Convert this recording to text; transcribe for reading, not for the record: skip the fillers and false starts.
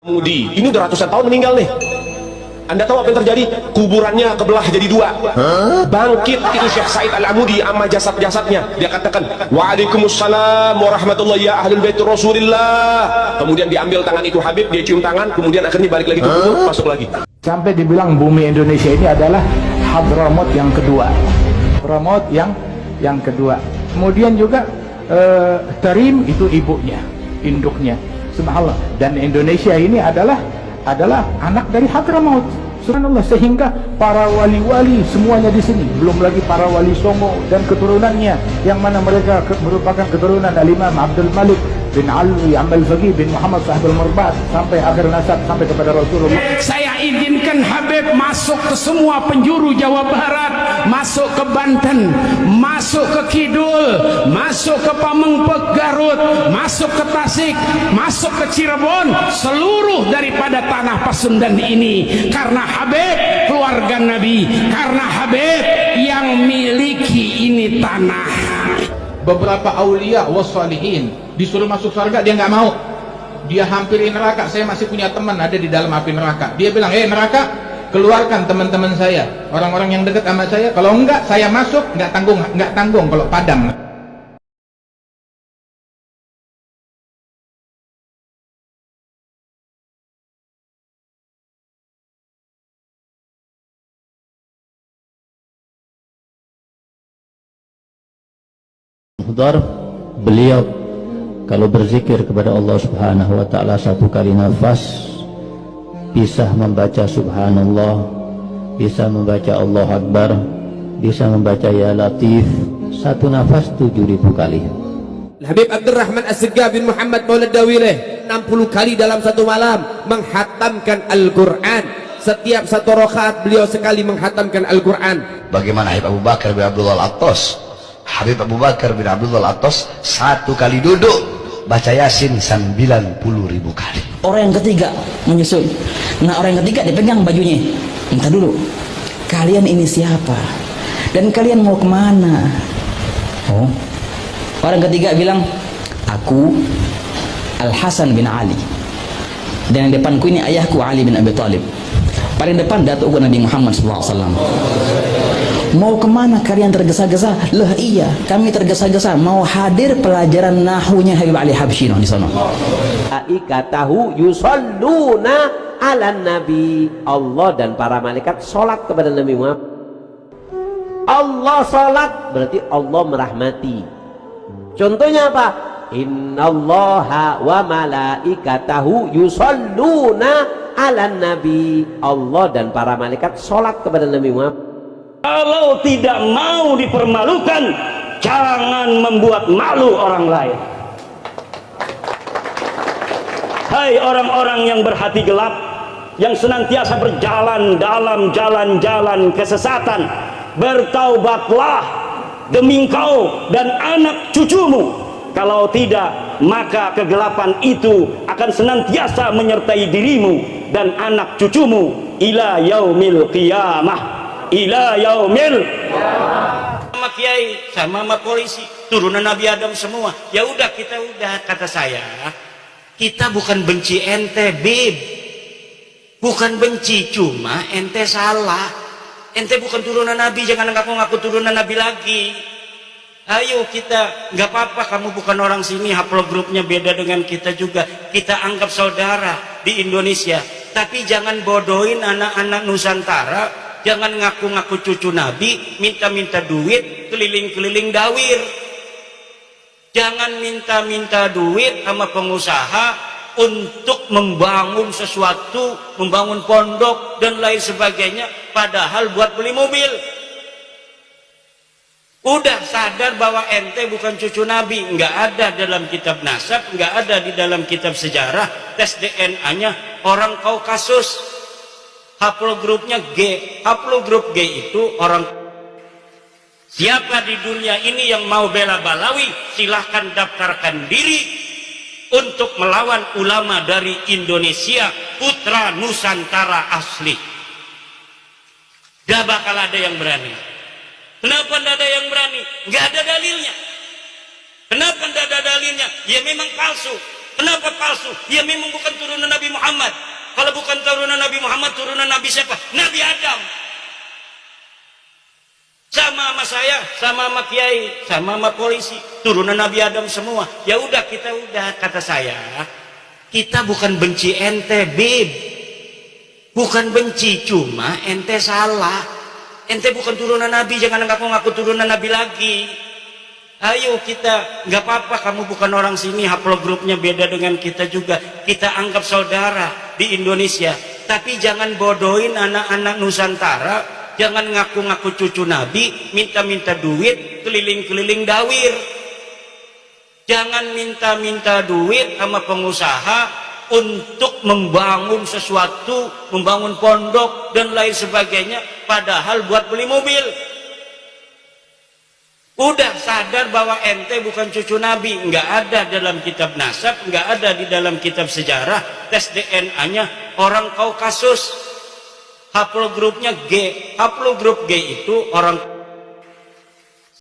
Mudi ini udah ratusan tahun meninggal nih. Anda tahu apa yang terjadi? Kuburannya kebelah jadi dua. Bangkit itu Syekh Said Al-Amudi sama jasad-jasadnya. Dia katakan, "Waalaikumsalam warahmatullahi ya ahlul bait Rasulillah." Kemudian diambil tangan itu Habib, dia cium tangan, kemudian akhirnya balik lagi ke kubur, masuk lagi. Sampai dibilang bumi Indonesia ini adalah Hadramaut yang kedua. Hadramaut yang kedua. Kemudian juga Tarim itu ibunya, induknya. Subhanallah. Dan Indonesia ini adalah anak dari Hadramaut. Subhanallah, sehingga para wali-wali semuanya di sini, belum lagi para wali Songo dan keturunannya, yang mana mereka merupakan keturunan Al-Imam Abdul Malik bin Alwi Amal Faqih bin Muhammad Sahibul Murbat sampai akhir nasab sampai kepada Rasulullah. Saya izinkan Habib masuk ke semua penjuru Jawa Barat, masuk ke Banten, masuk ke Kidul, masuk ke Pamengpeuk Garut, masuk ke Tasik, masuk ke Cirebon, seluruh daripada tanah Pasundan ini, karena Habib keluarga Nabi, karena Habib yang miliki ini tanah. Beberapa aulia wassalihin disuruh masuk surga, dia nggak mau. Dia hampiri neraka. Saya masih punya teman ada di dalam api neraka. Dia bilang, neraka, keluarkan teman-teman saya, orang-orang yang dekat sama saya. Kalau enggak, saya masuk, nggak tanggung kalau padam. Beliau kalau berzikir kepada Allah Subhanahu wa ta'ala satu kali nafas bisa membaca Subhanallah, bisa membaca Allah Akbar, bisa membaca Ya Latif, satu nafas 7.000 kali. Habib Abdurrahman As-Sigah bin Muhammad Maulad Dawileh 60 kali dalam satu malam menghatamkan Al-Quran. Setiap satu rakaat beliau sekali menghatamkan Al-Quran. Bagaimana Habib Abu Bakar bin Abdullah Al-Attas? Habib Abu Bakar bin Abdullah Al-Attas satu kali duduk baca Yasin 90.000 kali. Orang yang ketiga menyusul. Nah, orang yang ketiga dipegang bajunya. Minta dulu, kalian ini siapa? Dan kalian mau kemana? Oh, orang ketiga bilang, aku Al-Hasan bin Ali. Dan yang depanku ini ayahku Ali bin Abi Thalib. Paling depan datuk Nabi Muhammad SAW. Mau kemana kalian tergesa-gesa? Lah iya, kami tergesa-gesa mau hadir pelajaran nahunya Habib Ali Habsyino di sana. Aikatahu yusalluna ala nabi. Allah dan para malaikat salat kepada Nabi Muhammad. Allah salat berarti Allah merahmati. Contohnya apa? Innallaha wa malaikatahu yusalluna ala nabi. Allah dan para malaikat salat kepada Nabi Muhammad. Kalau tidak mau dipermalukan, jangan membuat malu orang lain. Hai orang-orang yang berhati gelap, yang senantiasa berjalan dalam jalan-jalan kesesatan, bertaubatlah demi engkau dan anak cucumu. Kalau tidak, maka kegelapan itu akan senantiasa menyertai dirimu dan anak cucumu ila yaumil qiyamah. Ila yaumil sama kiai sama polisi turunan Nabi Adam semua. Ya udah, kita udah, kata saya, kita bukan benci ente Bib, bukan benci, cuma ente salah. Ente bukan turunan Nabi, jangan ngaku-ngaku turunan Nabi lagi. Ayo kita, nggak apa-apa kamu bukan orang sini, haplogrupnya beda dengan kita juga, kita anggap saudara di Indonesia. Tapi jangan bodohin anak-anak Nusantara. Jangan ngaku-ngaku cucu Nabi, minta-minta duit, keliling-keliling dawir. Jangan minta-minta duit sama pengusaha untuk membangun sesuatu, membangun pondok dan lain sebagainya, padahal buat beli mobil. Udah sadar bahwa ente bukan cucu Nabi, nggak ada dalam kitab nasab, nggak ada di dalam kitab sejarah, tes DNA-nya orang Kaukasus. Haplogrupnya G. Haplogrup G itu orang. Siapa di dunia ini yang mau bela Balawi, silahkan daftarkan diri untuk melawan ulama dari Indonesia, putra Nusantara asli. Gak bakal ada yang berani. Kenapa tidak ada yang berani? Gak ada dalilnya. Kenapa tidak ada dalilnya? Ya memang palsu. Kenapa palsu? Ya memang bukan turunan Nabi Muhammad. Kalau bukan turunan Nabi Muhammad, turunan Nabi siapa? Nabi Adam. Sama sama saya, sama sama kiai, sama sama polisi, turunan Nabi Adam semua. Ya udah, kita udah, kata saya, kita bukan benci ente, Bib. Bukan benci, cuma ente salah. Ente bukan turunan Nabi, jangan ngaku-ngaku turunan Nabi lagi. Ayo kita, nggak apa-apa, kamu bukan orang sini, haplogrupnya beda dengan kita juga. Kita anggap saudara di Indonesia. Tapi jangan bodohin anak-anak Nusantara. Jangan ngaku-ngaku cucu Nabi, minta-minta duit, keliling-keliling dawir. Jangan minta-minta duit sama pengusaha untuk membangun sesuatu, membangun pondok dan lain sebagainya, padahal buat beli mobil. Udah sadar bahwa ente bukan cucu Nabi, nggak ada dalam kitab nasab, nggak ada di dalam kitab sejarah. Tes DNA-nya orang Kaukasus, haplogrupnya G. Haplogrup G itu orang